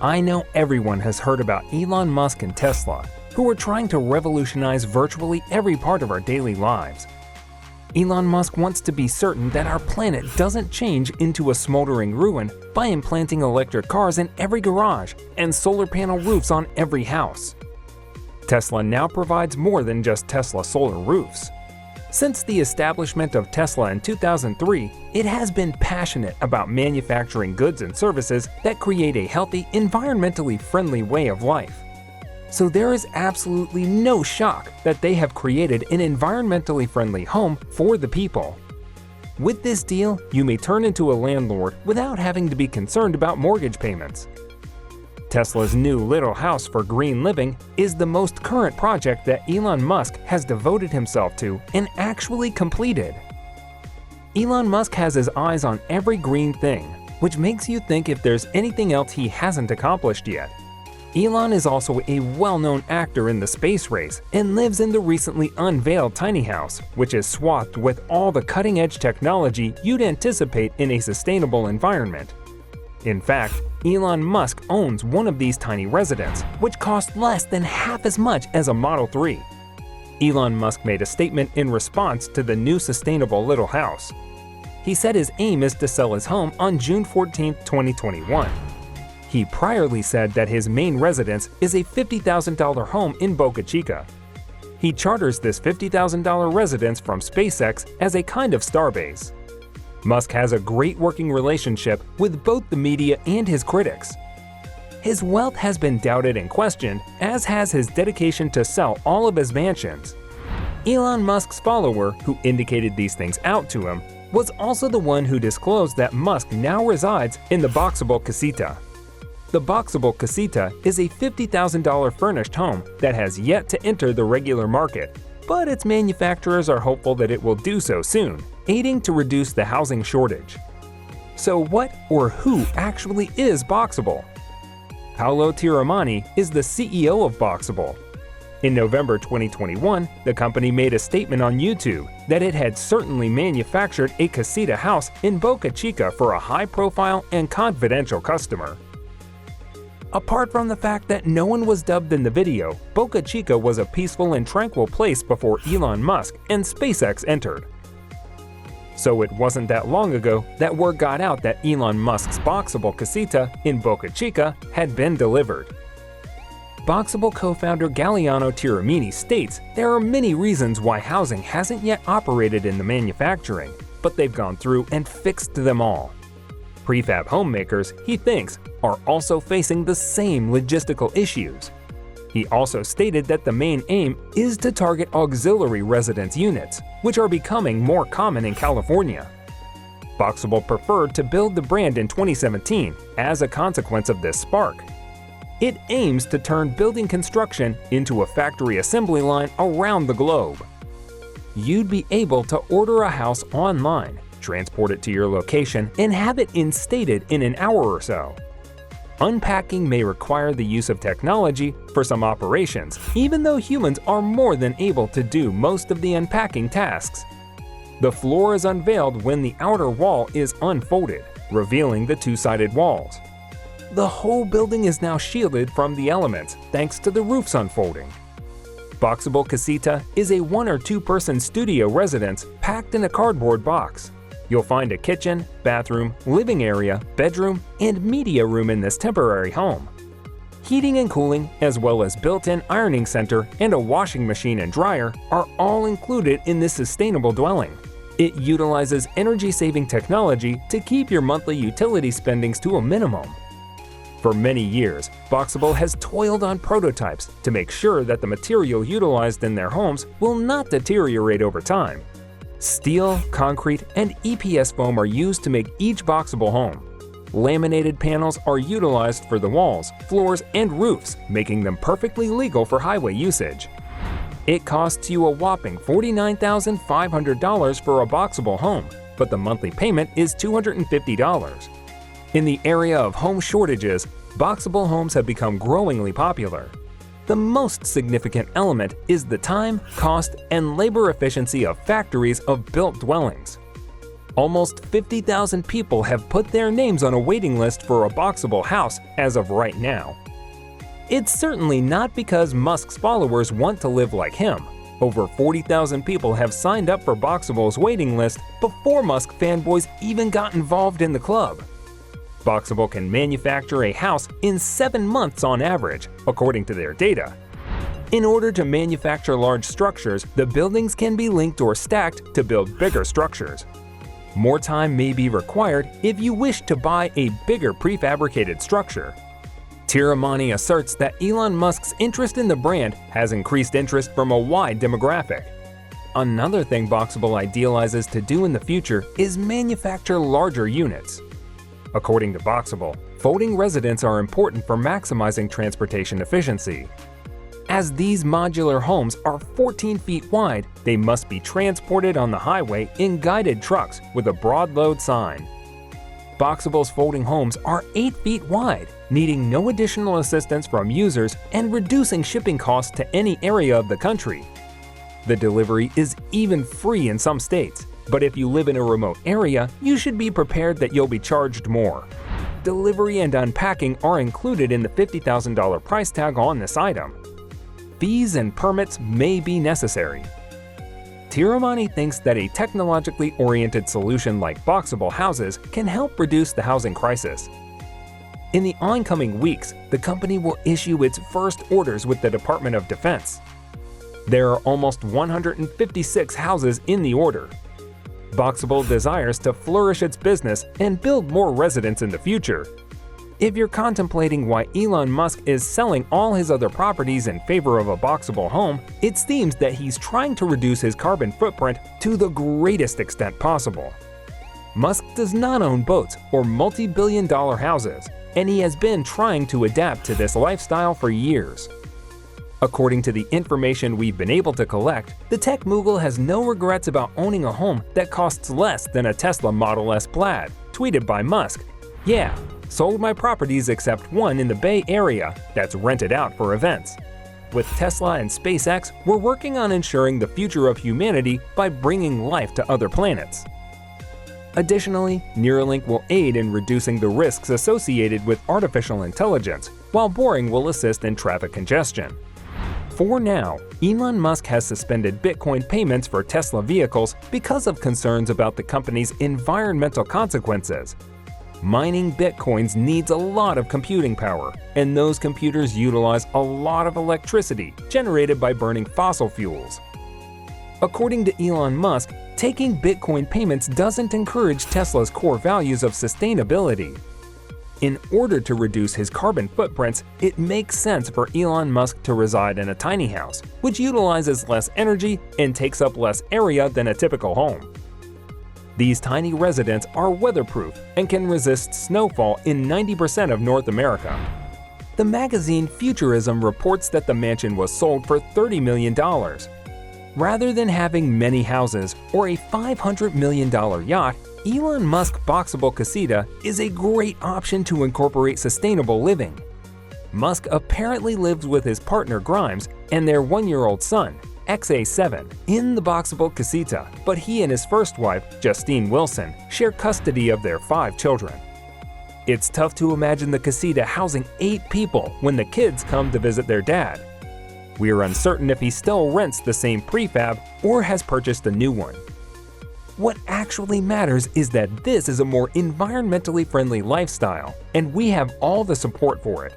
I know everyone has heard about Elon Musk and Tesla, who are trying to revolutionize virtually every part of our daily lives. Elon Musk wants to be certain that our planet doesn't change into a smoldering ruin by implanting electric cars in every garage and solar panel roofs on every house. Tesla now provides more than just Tesla solar roofs. Since the establishment of Tesla in 2003, it has been passionate about manufacturing goods and services that create a healthy, environmentally friendly way of life. So there is absolutely no shock that they have created an environmentally friendly home for the people. With this deal, you may turn into a landlord without having to be concerned about mortgage payments. Tesla's new little house for green living is the most current project that Elon Musk has devoted himself to and actually completed. Elon Musk has his eyes on every green thing, which makes you think if there's anything else he hasn't accomplished yet. Elon is also a well-known actor in the space race and lives in the recently unveiled tiny house, which is swathed with all the cutting-edge technology you'd anticipate in a sustainable environment. In fact, Elon Musk owns one of these tiny residences, which cost less than half as much as a Model 3. Elon Musk made a statement in response to the new sustainable little house. He said his aim is to sell his home on June 14, 2021. He priorly said that his main residence is a $50,000 home in Boca Chica. He charters this $50,000 residence from SpaceX as a kind of starbase. Musk has a great working relationship with both the media and his critics. His wealth has been doubted and questioned, as has his dedication to sell all of his mansions. Elon Musk's follower, who indicated these things out to him, was also the one who disclosed that Musk now resides in the Boxable Casita. The Boxable Casita is a $50,000 furnished home that has yet to enter the regular market, but its manufacturers are hopeful that it will do so soon, aiding to reduce the housing shortage. So what or who actually is Boxable? Paolo Tiramani is the CEO of Boxable. In November 2021, the company made a statement on YouTube that it had certainly manufactured a casita house in Boca Chica for a high-profile and confidential customer. Apart from the fact that no one was dubbed in the video, Boca Chica was a peaceful and tranquil place before Elon Musk and SpaceX entered. So it wasn't that long ago that word got out that Elon Musk's Boxable Casita in Boca Chica had been delivered. Boxable co-founder Galliano Tiramini states there are many reasons why housing hasn't yet operated in the manufacturing, but they've gone through and fixed them all. Prefab homemakers, he thinks, are also facing the same logistical issues. He also stated that the main aim is to target auxiliary residence units, which are becoming more common in California. Boxable preferred to build the brand in 2017 as a consequence of this spark. It aims to turn building construction into a factory assembly line around the globe. You'd be able to order a house online, transport it to your location, and have it installed in an hour or so. Unpacking may require the use of technology for some operations, even though humans are more than able to do most of the unpacking tasks. The floor is unveiled when the outer wall is unfolded, revealing the two-sided walls. The whole building is now shielded from the elements thanks to the roof's unfolding. Boxable Casita is a 1 or 2 person studio residence packed in a cardboard box. You'll find a kitchen, bathroom, living area, bedroom, and media room in this temporary home. Heating and cooling, as well as built-in ironing center and a washing machine and dryer, are all included in this sustainable dwelling. It utilizes energy-saving technology to keep your monthly utility spendings to a minimum. For many years, Boxable has toiled on prototypes to make sure that the material utilized in their homes will not deteriorate over time. Steel, concrete, and EPS foam are used to make each Boxable home. Laminated panels are utilized for the walls, floors, and roofs, making them perfectly legal for highway usage. It costs you a whopping $49,500 for a Boxable home, but the monthly payment is $250. In the area of home shortages, Boxable homes have become growingly popular. The most significant element is the time, cost, and labor efficiency of factories of built dwellings. Almost 50,000 people have put their names on a waiting list for a Boxable house as of right now. It's certainly not because Musk's followers want to live like him. Over 40,000 people have signed up for Boxable's waiting list before Musk fanboys even got involved in the club. Boxable can manufacture a house in 7 months on average, according to their data. In order to manufacture large structures, the buildings can be linked or stacked to build bigger structures. More time may be required if you wish to buy a bigger prefabricated structure. Tiramani asserts that Elon Musk's interest in the brand has increased interest from a wide demographic. Another thing Boxable idealizes to do in the future is manufacture larger units. According to Boxable, folding residents are important for maximizing transportation efficiency. As these modular homes are 14 feet wide, they must be transported on the highway in guided trucks with a broad load sign. Boxable's folding homes are 8 feet wide, needing no additional assistance from users and reducing shipping costs to any area of the country. The delivery is even free in some states, but if you live in a remote area, you should be prepared that you'll be charged more. Delivery and unpacking are included in the $50,000 price tag on this item. Fees and permits may be necessary. Tiramani thinks that a technologically oriented solution like Boxable houses can help reduce the housing crisis. In the oncoming weeks, the company will issue its first orders with the Department of Defense. There are almost 156 houses in the order. Boxable desires to flourish its business and build more residents in the future. If you're contemplating why Elon Musk is selling all his other properties in favor of a Boxable home, it seems that he's trying to reduce his carbon footprint to the greatest extent possible. Musk does not own boats or multi-billion-dollar houses, and he has been trying to adapt to this lifestyle for years. According to the information we've been able to collect, the tech mogul has no regrets about owning a home that costs less than a Tesla Model S Plaid, tweeted by Musk. "Yeah, sold my properties except one in the Bay Area that's rented out for events. With Tesla and SpaceX, we're working on ensuring the future of humanity by bringing life to other planets." Additionally, Neuralink will aid in reducing the risks associated with artificial intelligence, while Boring will assist in traffic congestion. For now, Elon Musk has suspended Bitcoin payments for Tesla vehicles because of concerns about the company's environmental consequences. Mining Bitcoins needs a lot of computing power, and those computers utilize a lot of electricity generated by burning fossil fuels. According to Elon Musk, taking Bitcoin payments doesn't encourage Tesla's core values of sustainability. In order to reduce his carbon footprints, it makes sense for Elon Musk to reside in a tiny house, which utilizes less energy and takes up less area than a typical home. These tiny residences are weatherproof and can resist snowfall in 90% of North America. The magazine Futurism reports that the mansion was sold for $30 million. Rather than having many houses or a $500 million yacht, Elon Musk Boxable Casita is a great option to incorporate sustainable living. Musk apparently lives with his partner Grimes and their 1-year-old son, XA7, in the Boxable Casita, but he and his first wife, Justine Wilson, share custody of their 5 children. It's tough to imagine the casita housing 8 people when the kids come to visit their dad. We are uncertain if he still rents the same prefab or has purchased a new one. What actually matters is that this is a more environmentally friendly lifestyle, and we have all the support for it.